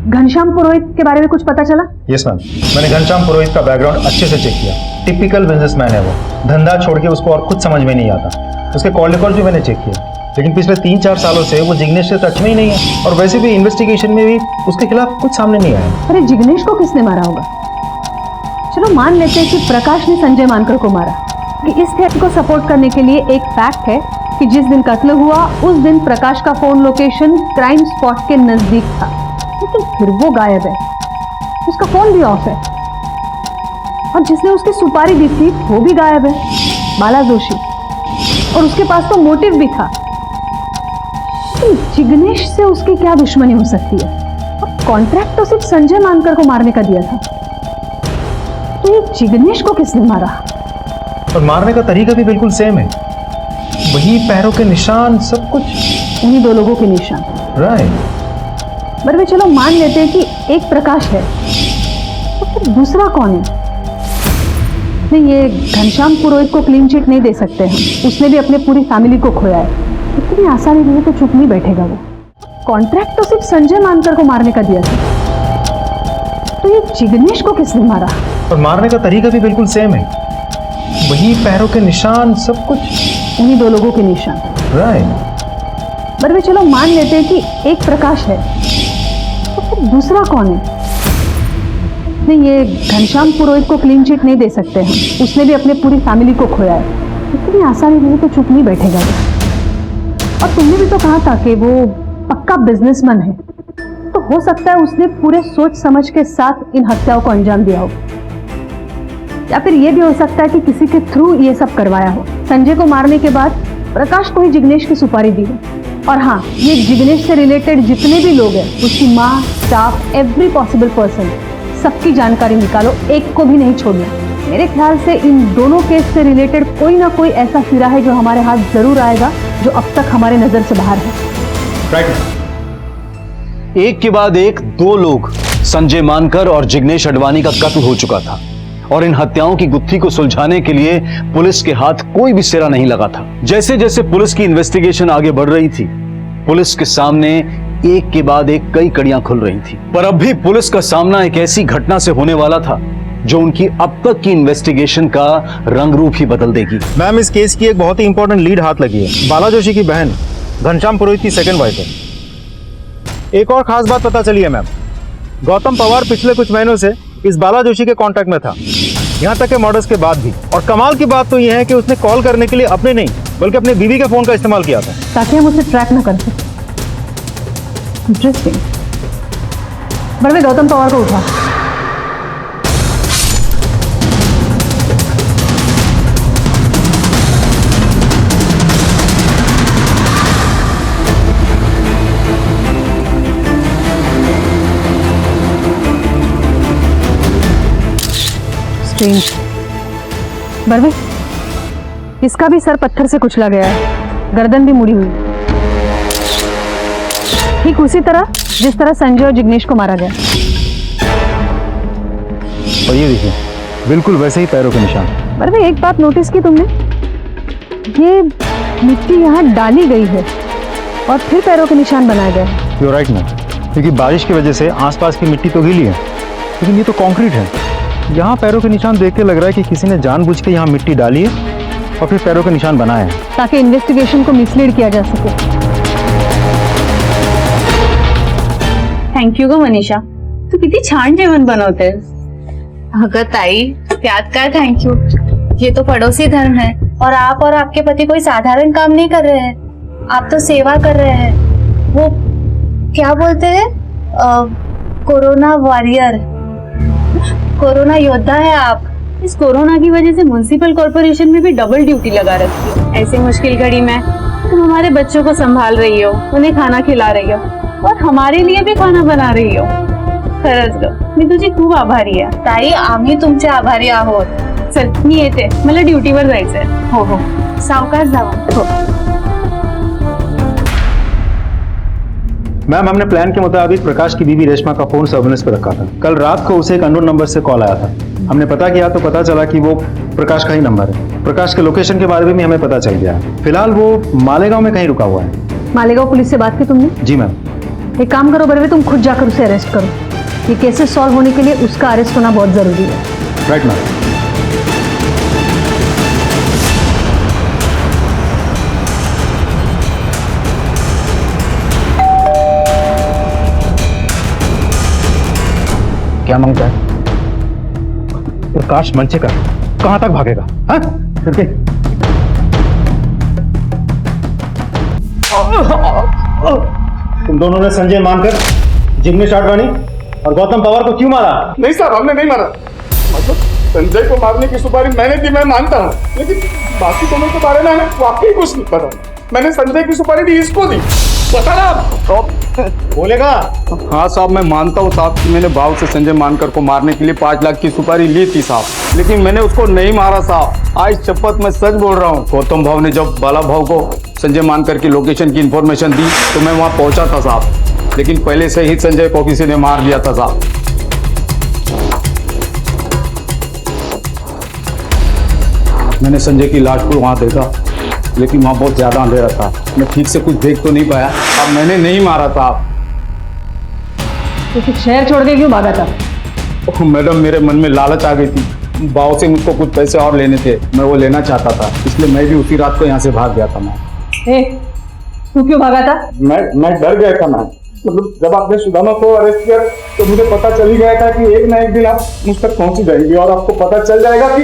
Speaker 10: घनश्याम पुरोहित के बारे में कुछ पता चला?
Speaker 13: यस मैम, मैंने घनश्याम पुरोहित का बैकग्राउंड अच्छे से चेक किया। टिपिकल बिजनेसमैन है वो, धंधा छोड़ के उसको और कुछ समझ में नहीं आता। उसके कॉल रिकॉर्ड भी मैंने चेक किया, लेकिन पिछले 3-4 सालों से वो जिग्नेश से टच में ही नहीं है, और वैसे भी इन्वेस्टिगेशन में भी उसके खिलाफ कुछ सामने नहीं आया।
Speaker 10: अरे जिग्नेश को किसने मारा होगा? चलो मान लेते हैं कि प्रकाश ने संजय मानकर को मारा। कि इस थ्योरी को सपोर्ट करने के लिए एक फैक्ट है कि जिस दिन कत्ल हुआ उस दिन प्रकाश का फोन लोकेशन क्राइम स्पॉट के नजदीक था, लेकिन फिर वो गायब है, उसका फोन भी ऑफ है, और जिसने उसकी सुपारी दी थी वो भी गायब है, बाला जोशी, और उसके पास तो मोटिव भी था। तो जिग्नेश से उसकी क्या दुश्मनी हो सकती है? और कॉन्ट्रैक्ट तो सिर्फ संजय मानकर को मारने का दिया था, तो ये जिग्नेश को किसने मारा?
Speaker 13: और मारने का तरीका भी बिल्कुल सेम है, वही पैरों के निशान, सब कुछ
Speaker 10: उन्हीं 2 लोगों के निशान।
Speaker 13: राइट।
Speaker 10: पर चलो मान लेते हैं कि एक प्रकाश है, तो फिर दूसरा कौन है? नहीं, ये घनश्याम पुरोहित को क्लीन चिट नहीं दे सकते हम, उसने भी अपने पूरी फैमिली को खोया है। इतनी आसानी नहीं तो चुप नहीं बैठेगा वो। कॉन्ट्रैक्ट तो सिर्फ संजय मानकर को मारने का दिया था, तो ये जिग्नेश को किसने मारा?
Speaker 13: और मारने का तरीका भी बिल्कुल सेम है, वही पैरों के निशान, सब कुछ
Speaker 10: उन्हीं 2 लोगों के निशान।
Speaker 13: राइट।
Speaker 10: पर चलो मान लेते हैं कि एक प्रकाश है, तो फिर दूसरा कौन है? नहीं, ये घनश्याम पुरोहित को क्लीन चिट नहीं दे सकते हम, उसने भी अपने पूरी फैमिली को खोया है। इतनी आसानी नहीं तो चुप नहीं बैठेगा वो। और तुमने भी तो कहा था कि वो पक्का बिजनेसमैन है, तो हो सकता है उसने पूरे सोच समझ के साथ इन हत्याओं को अंजाम दिया हो, या फिर ये भी हो सकता है कि किसी के थ्रू ये सब करवाया हो। संजय को मारने के बाद प्रकाश को ही जिग्नेश की सुपारी दी हो। और हाँ, ये जिग्नेश से रिलेटेड जितने भी लोग हैं, उसकी माँ, स्टाफ, एवरी पॉसिबल पर्सन, सबकी जानकारी निकालो, एक को भी नहीं छोड़ना। मेरे ख्याल से इन दोनों केस से रिलेटेड कोई ना कोई ऐसा सिरा है जो हमारे हाथ जरूर आएगा, जो अब तक हमारे नजर से बाहर है।
Speaker 2: राइट।
Speaker 3: एक के बाद एक 2 लोग, संजय मानकर और जिग्नेश अडवाणी का कत्ल हो चुका था, और इन हत्याओं की गुत्थी को सुलझाने के लिए पुलिस के हाथ कोई भी सिरा नहीं लगा था। जैसे जैसे पुलिस की इन्वेस्टिगेशन आगे बढ़ रही थी, पुलिस के सामने एक के बाद एक कई कड़ियां खुल रही थी। पर अब भी पुलिस का सामना एक ऐसी घटना से होने वाला था जो उनकी अब तक की इन्वेस्टिगेशन का रंग रूप ही बदल देगी।
Speaker 13: मैम, इस केस की एक बहुत ही इंपॉर्टेंट लीड हाथ लगी है। बाला जोशी की बहन घनश्याम पुरोहित की सेकंड वाइफ है। एक और खास बात पता चली है मैम, गौतम पवार पिछले कुछ महीनों से इस बाला जोशी के कांटेक्ट में था, यहाँ तक के मर्डर्स के बाद भी। और कमाल की बात तो यह है कि उसने कॉल करने के लिए अपने नहीं बल्कि अपने बीवी के फोन का इस्तेमाल किया था,
Speaker 10: ताकि हम उसे ट्रैक न कर सकें। इंटरेस्टिंग। बड़े गौतम पवार को उठा। स्ट्रेंज। बरवे, इसका भी सर पत्थर से कुचला गया है, गर्दन भी मुड़ी हुई, ठीक उसी तरह जिस तरह संजय और जिग्नेश को मारा गया।
Speaker 13: और ये देखिए, बिल्कुल वैसे ही पैरों के निशान।
Speaker 10: बरवे, एक बात नोटिस की तुमने? ये मिट्टी यहाँ डाली गई है और फिर पैरों के निशान बनाए गए हैं।
Speaker 13: यू राइट मैम, क्योंकि बारिश की वजह से आसपास की मिट्टी तो गीली है, लेकिन ये तो कंक्रीट है। यहाँ पैरों के निशान देख के लग रहा है कि किसी ने जानबूझ के यहाँ मिट्टी डाली है और फिर पैरों के निशान बनाए हैं,
Speaker 10: ताकि इन्वेस्टिगेशन को मिसलीड किया जा सके।
Speaker 4: थँक यू ग मनीषा, तू किती छान जेवण बनवतेस.
Speaker 6: अगं ताई, त्यात काय थैंक यू, ये तो पड़ोसी धर्म है और आप और आपके पति कोई साधारण काम नहीं कर रहे हैं, आप तो सेवा कर रहे हैं। वो क्या बोलते हैं, कोरोना वॉरियर, कोरोना योद्धा है आप।
Speaker 4: इस कोरोना की वजह से म्युनिसिपल कॉर्पोरेशन में भी डबल ड्यूटी लगा रखी है। ऐसी मुश्किल घड़ी में तुम हमारे बच्चों को संभाल रही हो, उन्हें खाना खिला रही हो और हमारे लिए भी खाना बना रही हो. खरंच ग, मी तुझी खूप आभारी आहे.
Speaker 6: ताई, आम्ही तुमचे आभारी आहोत.
Speaker 4: चल मी येते, मला ड्युटीवर जायचंय.
Speaker 6: हो हो, सावकाश जावा.
Speaker 4: हो.
Speaker 13: मैम, हमने प्लान के मुताबिक प्रकाश की बीवी रेशमा का फोन सर्विलेंस पर रखा था. कल रात को उसे एक अननोन नंबर से कॉल आया था. हमने पता किया तो पता चला कि वो प्रकाश का ही नंबर है. प्रकाश के लोकेशन के बारे में भी हमें पता चल गया है. फिलहाल वो मालेगांव में कहीं रुका हुआ है.
Speaker 10: मालेगांव पुलिस से बात की तुमने?
Speaker 13: जी मैम.
Speaker 10: एक काम करो बरवे, तुम खुद जाकर उसे अरेस्ट करो. ये केसेस सॉल्व होने के लिए उसका अरेस्ट होना बहुत जरूरी है.
Speaker 13: Right ma'am. क्या मांगता है? प्रकाश मंचेकर कहां तक भागेगा? हाँ? करके तुम दोनों ने संजय मानकर, जिग्नेश आडवाणी और गौतम पवार को क्यों मारा?
Speaker 5: नहीं साहब, हमने नहीं मारा. मतलब संजय को मारने की सुपारी मैंने दी, मैं मानता हूँ, लेकिन बाकी दोनों के बारे में हमें वाकई कुछ नहीं पता. मैंने संजय की सुपारी दी, इसको दी. पता ना आप
Speaker 13: बोलेगा?
Speaker 16: हाँ साहब, मैं मानता हूँ साहब कि मैंने भाव से संजय मानकर को मारने के लिए 5 लाख की सुपारी ली थी साहब, लेकिन मैंने उसको नहीं मारा साहब. आज शपथ मैं सच बोल रहा हूँ. गौतम भाव ने जब बाला भाव को संजय मानकर की लोकेशन की इंफॉर्मेशन दी तो मैं वहाँ पहुंचा था साहब, लेकिन पहले से ही संजय को किसी ने मार दिया था साहब. मैंने संजय की लाश को वहाँ देखा, लेकिन वहाँ बहुत ज्यादा अंधेरा था, मैं ठीक से कुछ देख तो नहीं पाया. अब मैंने नहीं मारा था.
Speaker 10: तो फिर शहर छोड़ के क्यों भागा था?
Speaker 16: मैडम, मेरे मन में लालच आ गई थी. भाव से मुझको कुछ पैसे और लेने थे, मैं वो लेना चाहता था, इसलिए मैं भी उसी रात को यहाँ से भाग गया था. मैं
Speaker 10: तू क्यों भागा था?
Speaker 5: मैं डर गया था मैम. मतलब जब आपने सुदामा को अरेस्ट किया तो मुझे पता चल ही गया था कि एक ना एक दिन आप मुझ तक पहुंच जाएंगे और आपको पता चल जाएगा कि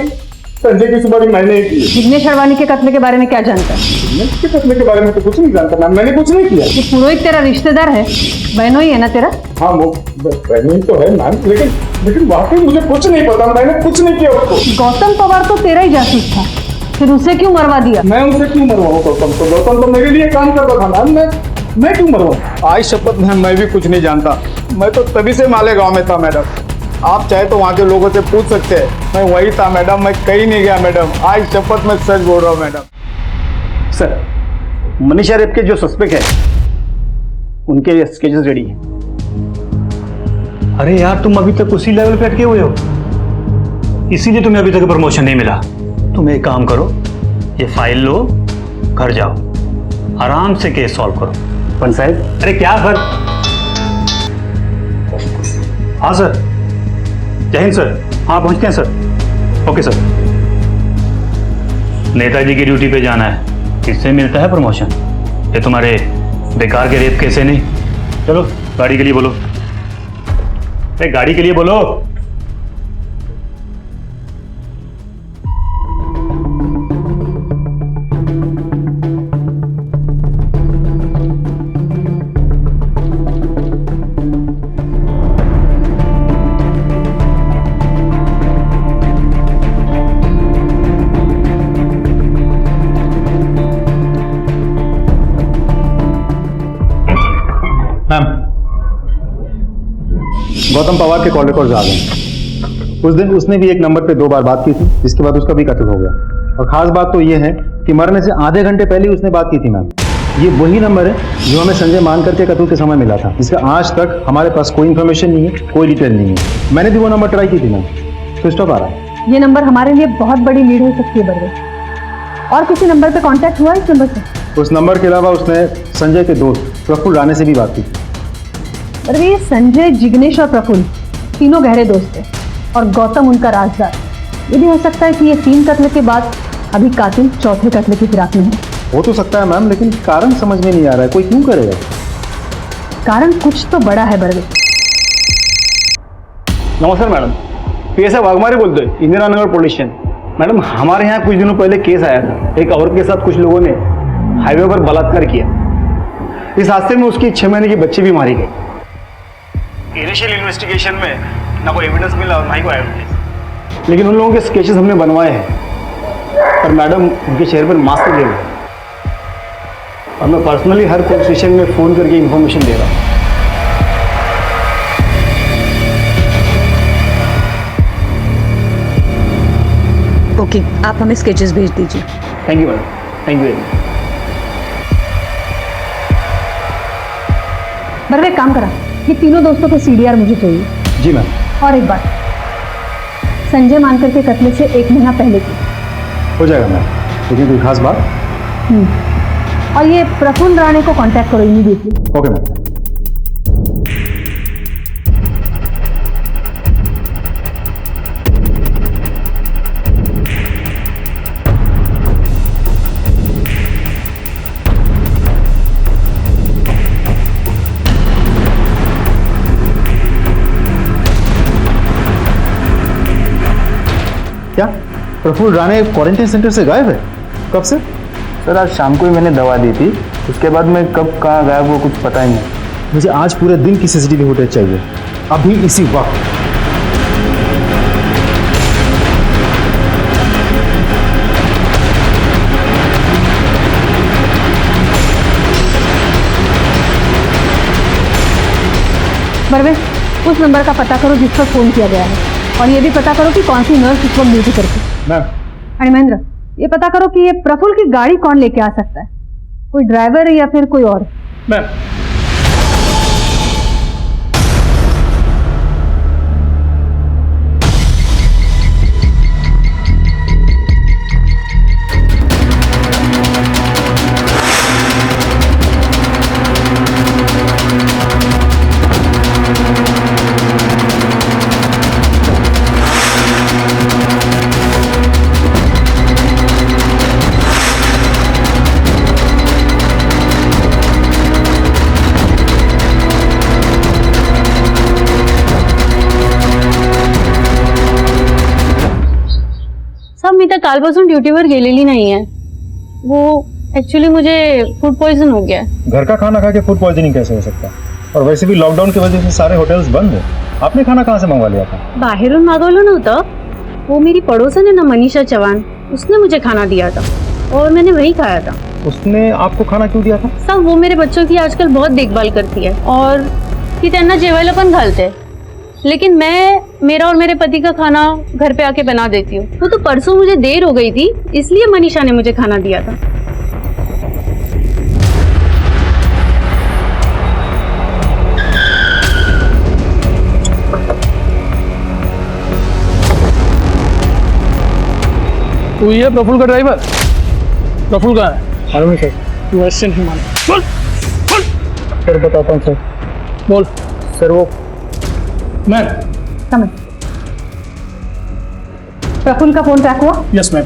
Speaker 5: संजय की सुपारी मैंने ही की.
Speaker 10: जिग्नेश आडवाणी के कत्ल के बारे में क्या जानता है?
Speaker 5: जिग्नेश के कत्ल के बारे में तो कुछ नहीं जानता मैम, मैंने कुछ नहीं किया.
Speaker 10: ये पुरोहित तेरा रिश्तेदार है, बहनों ही है ना तेरा?
Speaker 5: हाँ, वो बहनों तो है मैम, लेकिन वाकई मुझे कुछ नहीं पता, मैंने कुछ नहीं किया उसको.
Speaker 10: गौतम पवार तो तेरा ही जासूस था, फिर उसे क्यों मरवा दिया?
Speaker 5: मैं उसे क्यों मरवाऊं गौतम को? गौतम तो मेरे लिए काम करता था मैम, मैं क्यों मरवाऊं?
Speaker 16: आज शपथ में मैं भी कुछ नहीं जानता. मैं तो तभी से मालेगांव में था मैडम. आप चाहे तो वहाँ के लोगों से पूछ सकते हैं, मैं वही था मैडम, मैं कहीं नहीं गया मैडम. आज शपथ में सच बोल रहा हूँ मैडम.
Speaker 13: सर, मनीषा रेप के जो सस्पेक्ट है उनके स्केचेस रेडी हैं. अरे यार, तुम अभी तक उसी लेवल पे अटके हुए हो, इसीलिए तुम्हें अभी तक प्रमोशन नहीं मिला. तुम एक काम करो, ये फाइल लो, घर जाओ, आराम से केस सॉल्व करो. पंच साहब. अरे क्या सर? हाँ सर. जय हिंद सर. हाँ, पहुंचते हैं सर. Okay sir. नेताजी की ड्यूटी पे जाना है, इससे मिलता है प्रमोशन. ये तुम्हारे बेकार के रेप कैसे नहीं. चलो गाड़ी के लिए बोलो. अरे गाड़ी के लिए बोलो. मैम, गौतम पवार के कॉल रिकॉर्ड्स आ गए. उस दिन उसने भी एक नंबर पे 2 बार बात की थी, जिसके बाद उसका भी कत्ल हो गया। और खास बात तो ये है कि मरने से आधे घंटे पहले ही उसने बात की थी मैम। ये वही नंबर है जो हमें संजय मानकर के कत्ल के समय मिला था, जिसका आज तक हमारे पास कोई इन्फॉर्मेशन नहीं है, कोई डिटेल नहीं है। मैंने भी वो नंबर ट्राई की थी मैम, तो स्टॉप आ रहा है।
Speaker 10: ये नंबर हमारे लिए बहुत बड़ी लीड हो सकती है बरवे। और किसी नंबर पे कांटेक्ट हुआ इस नंबर से?
Speaker 13: उस नंबर के अलावा उसने संजय के दोस्त प्रफुल्ल राणे से भी बात की।
Speaker 10: बरवे, ये संजय, जिग्नेश और प्रफुल्ल तीनों गहरे दोस्त थे और गौतम उनका राजदार। ये भी हो सकता है कि ये 3 कत्ल के बाद अभी कातिल चौथे कत्ल की फिराक में है।
Speaker 13: हो तो सकता है मैम, लेकिन कारण समझ में नहीं आ रहा है, कोई क्यों करेगा?
Speaker 10: कारण कुछ तो बड़ा है बरवे।
Speaker 16: नमस्कार मैडम, PSI वाघमारे बोलते हैं, Indira Nagar police station. Madam, हमारे यहाँ कुछ दिनों पहले केस आया था। एक औरत के साथ कुछ लोगों ने हाईवे पर बलात्कार किया। इस हादसे में उसकी 6 महीने की बच्ची भी मारी गई। इनिशियल इन्वेस्टिगेशन में ना कोई एविडेंस मिला और ना ही कोई एविडेंस, लेकिन उन लोगों के स्केचेस हमने बनवाए हैं। पर मैडम, उनके चेहरे पर मास्क लगे हुए हैं और मैं पर्सनली हर पुलिस स्टेशन में फ़ोन करके इन्फॉर्मेशन दे रहा हूँ।
Speaker 7: ओके, आप हमें स्केचेस भेज दीजिए।
Speaker 16: Thank you madam, thank you very much.
Speaker 10: Barve, एक काम करा, ये तीनों दोस्तों के CDR मुझे चाहिए।
Speaker 13: जी मैम।
Speaker 10: और एक बात, संजय मानकर के कत्ल से 1 महीना पहले की।
Speaker 13: हो जाएगा मैम, लेकिन कोई खास बात?
Speaker 10: और ये प्रफुल्ल राणे को कांटेक्ट करो इमीडिएटली।
Speaker 13: Okay ma'am. क्या प्रफुल्ल राणे क्वारंटाइन सेंटर से गायब है? कब से?
Speaker 16: सर, आज शाम को ही मैंने दवा दी थी, उसके बाद मैं कब कहाँ गायब वो कुछ पता ही नहीं।
Speaker 13: मुझे आज पूरे दिन की CCTV फुटेज चाहिए, अभी इसी वक्त।
Speaker 10: बरवे, उस नंबर का पता करो जिस पर फोन किया गया है, और ये भी पता करो कि कौन सी नर्स इस वक्त ड्यूटी करती है।
Speaker 13: मैम।
Speaker 10: अरे महेंद्र, ये पता करो कि ये प्रफुल्ल की गाड़ी कौन लेके आ सकता है, कोई ड्राइवर या फिर कोई और।
Speaker 16: मैम,
Speaker 4: मी तर कालपासून ड्युटीवर गेलेली नाही आहे। वो एक्चुअली मुझे फूड पॉइजन हो गया है।
Speaker 13: घर का खाना खा के फूड पॉइजनिंग कैसे हो सकता है? और वैसे भी लॉकडाउन की वजह से सारे होटल्स बंद है। आपने खाना कहाँ से मंगवा लिया था?
Speaker 4: बाहेरून मागवलं नव्हतं, वो मेरी पड़ोसन है ना मनीषा चौहान, उसने मुझे खाना दिया था और मैंने वही खाया था।
Speaker 13: उसने आपको खाना क्यों दिया था?
Speaker 4: सब वो मेरे बच्चों की आजकल बहुत देखभाल करती है और ती त्यांना जेवायला पण घालते, लेकिन मैं मेरा और मेरे पति का खाना घर पे आके बना देती हूँ। वो तो परसों मुझे देर हो गई थी, इसलिए मनीषा ने मुझे खाना दिया था।
Speaker 16: तू ये प्रफुल्ल का ड्राइवर? प्रफुल्ल कहाँ है? मालूम नहीं सर। तू असिस्टेंट ही मालूम। बोल बोल। सर बताता हूँ सर। बोल सर। वो मैम।
Speaker 10: समझ। प्रफुल्ल का फोन ट्रैक हुआ?
Speaker 16: यस मैम,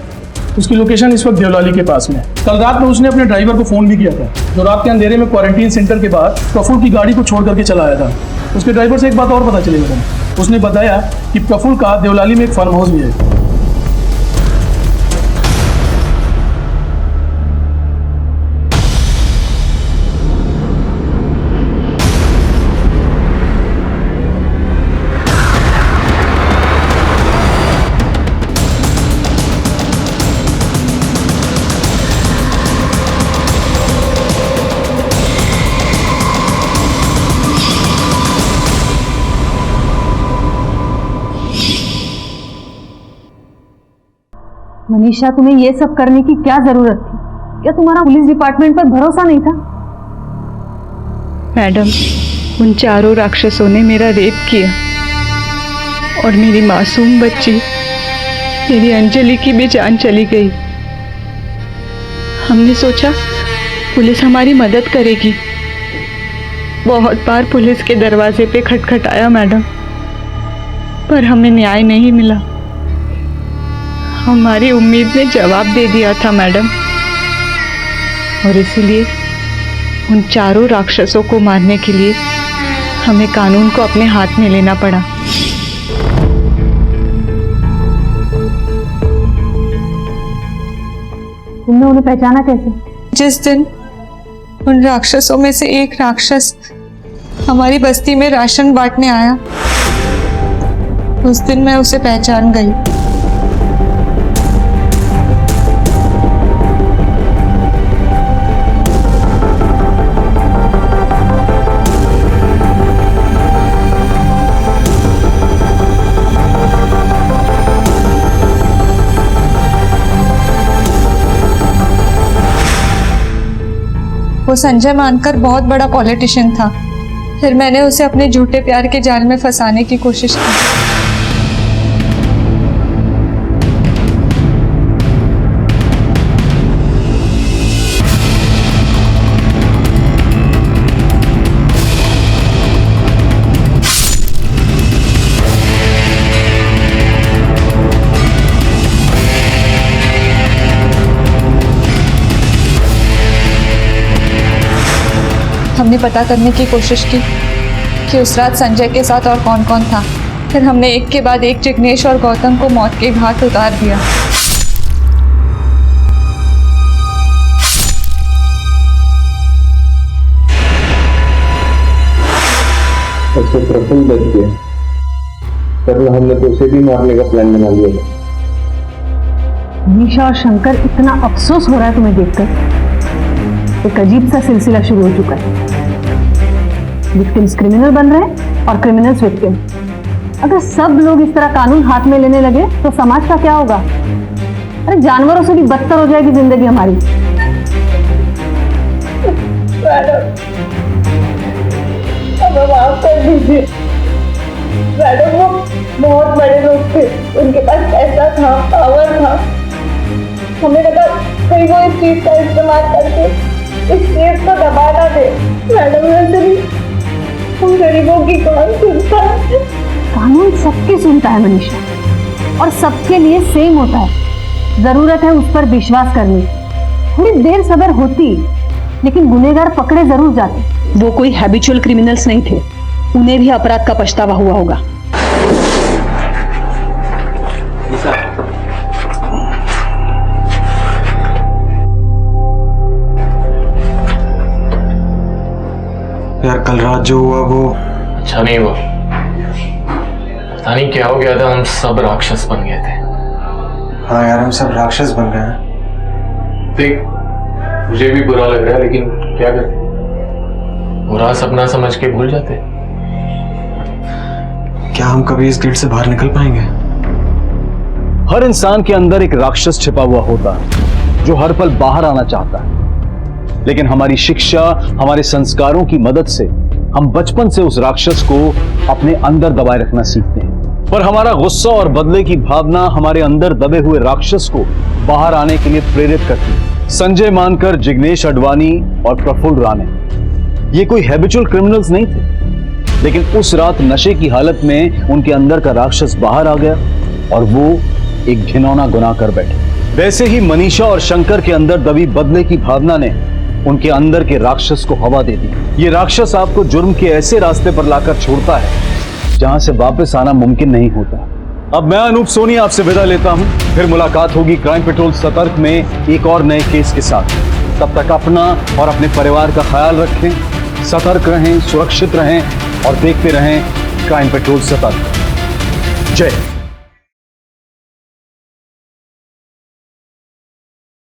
Speaker 16: उसकी लोकेशन इस वक्त देवलाली के पास में। कल रात में उसने अपने ड्राइवर को फोन भी किया था, जो रात के अंधेरे में क्वारंटीन सेंटर के बाद प्रफुल्ल की गाड़ी को छोड़ करके चला आया था। उसके ड्राइवर से एक बात और पता चली मैडम, उसने बताया कि प्रफुल्ल का देवलाली में एक फार्म हाउस भी है।
Speaker 10: मनीषा, तुम्हें ये सब करने की क्या जरूरत थी? क्या तुम्हारा पुलिस डिपार्टमेंट पर भरोसा नहीं था?
Speaker 6: मैडम, उन चारों राक्षसों ने मेरा रेप किया और मेरी मासूम बच्ची, मेरी अंजलि की भी जान चली गई। हमने सोचा पुलिस हमारी मदद करेगी। बहुत बार पुलिस के दरवाजे पे खटखटाया मैडम, पर हमें न्याय नहीं मिला। हमारी उम्मीद ने जवाब दे दिया था मैडम, और इसलिए उन चारों राक्षसों को मारने के लिए हमें कानून को अपने हाथ में लेना पड़ा।
Speaker 10: तुमने उन्हें पहचाना कैसे?
Speaker 6: जिस दिन उन राक्षसों में से एक राक्षस हमारी बस्ती में राशन बांटने आया, उस दिन मैं उसे पहचान गई। वो संजय मानकर बहुत बड़ा पॉलिटिशियन था। फिर मैंने उसे अपने झूठे प्यार के जाल में फंसाने की कोशिश की। हमने पता करने की कोशिश की कि उस रात संजय के साथ और कौन कौन था। फिर हमने एक के बाद एक जिग्नेश और गौतम को मौत के घाट उतार दिया।
Speaker 9: उसको प्रफुल्ल बच गया, वरना हमने तो उसे भी मारने का प्लान बना लिया।
Speaker 10: मनीषा और शंकर, इतना अफसोस हो रहा है तुम्हें देखकर। एक अजीब सा सिलसिला शुरू हो चुका है। विक्टिम्स क्रिमिनल बन रहे हैं और क्रिमिनल्स विक्टिम। अगर सब लोग इस तरह कानून हाथ में लेने लगे तो समाज का क्या होगा? अरे जानवरों से भी बदतर हो जाएगी जिंदगी हमारी।
Speaker 8: मैडम, हमें माफ कर दीजिए। मैडम, वो बहुत बड़े लोग थे, उनके पास पैसा था, पावर था। हमें लगा कहीं वो इस चीज का इस्तेमाल करके इस केस को दबा ना दे। मैडम, वैसे भी हम गरीबों की कौन सुनता है?
Speaker 10: कानून सबकी सुनता है मनीषा, और सबके लिए सेम होता है। जरूरत है उस पर विश्वास करने की। थोड़ी देर सब्र होती, लेकिन गुनहगार पकड़े जरूर जाते।
Speaker 17: वो कोई हैबिचुअल क्रिमिनल्स नहीं थे, उन्हें भी अपराध का पछतावा हुआ होगा।
Speaker 15: यार, कल रात जो हुआ वो
Speaker 9: अच्छा नहीं हुआ। पता नहीं क्या हो गया था, हम सब राक्षस बन गए थे।
Speaker 15: हाँ यार, हम सब राक्षस बन गए हैं।
Speaker 9: देख, मुझे भी बुरा लग रहा है, लेकिन क्या करें, बुरा सपना समझ के भूल जाते।
Speaker 15: क्या हम कभी इस गिल्ड से बाहर निकल पाएंगे?
Speaker 3: हर इंसान के अंदर एक राक्षस छिपा हुआ होता है जो हर पल बाहर आना चाहता है, लेकिन हमारी शिक्षा, हमारे संस्कारों की मदद से हम बचपन से उस राक्षस को अपने अंदर दबाए रखना सीखते हैं। पर हमारा गुस्सा और बदले की भावना हमारे अंदर दबे हुए राक्षस को बाहर आने के लिए प्रेरित करती है। संजय मानकर, जिग्नेश अडवाणी और प्रफुल्ल राणे, ये कोई हैबिचुअल क्रिमिनल्स नहीं थे, लेकिन उस रात नशे की हालत में उनके अंदर का राक्षस बाहर आ गया और वो एक घिनौना गुनाह कर बैठे। वैसे ही मनीषा और शंकर के अंदर दबी बदले की भावना ने उनके अंदर के राक्षस को हवा दे दी। ये राक्षस आपको जुर्म के ऐसे रास्ते पर लाकर छोड़ता है जहां से वापस आना मुमकिन नहीं होता। अब मैं अनूप सोनी आपसे विदा लेता हूं, फिर मुलाकात होगी क्राइम पेट्रोल सतर्क में एक और नए केस के साथ। तब तक अपना और अपने परिवार का ख्याल रखें, सतर्क रहें, सुरक्षित रहें और देखते रहें क्राइम पेट्रोल सतर्क। जय।